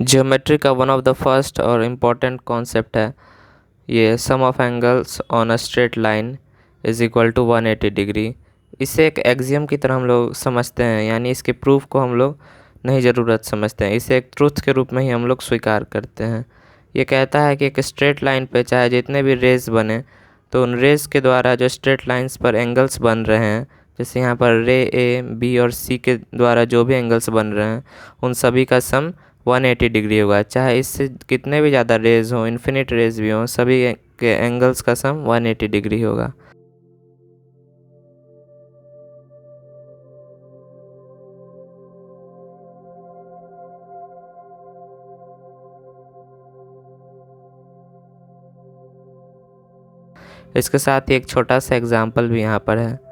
Geometry का one of the first और important concept है ये sum of angles on a straight line is equal to 180 degree. इसे एक एक्सियम की तरह हम लोग समझते हैं, यानी इसके प्रूफ को हम लोग नहीं ज़रूरत समझते हैं, इसे एक ट्रूथ के रूप में ही हम लोग स्वीकार करते हैं। ये कहता है कि एक स्ट्रेट लाइन पे चाहे जितने भी रेज बने तो उन रेज के द्वारा जो स्ट्रेट लाइंस पर एंगल्स बन रहे हैं, जैसे यहाँ पर रे ए बी और सी के द्वारा जो भी एंगल्स बन रहे हैं उन सभी का सम 180 डिग्री होगा। चाहे इससे कितने भी ज़्यादा रेज हों, इन्फिनिट रेज भी हों, सभी के एंगल्स का सम 180 डिग्री होगा। इसके साथ ही एक छोटा सा एग्जाम्पल भी यहाँ पर है।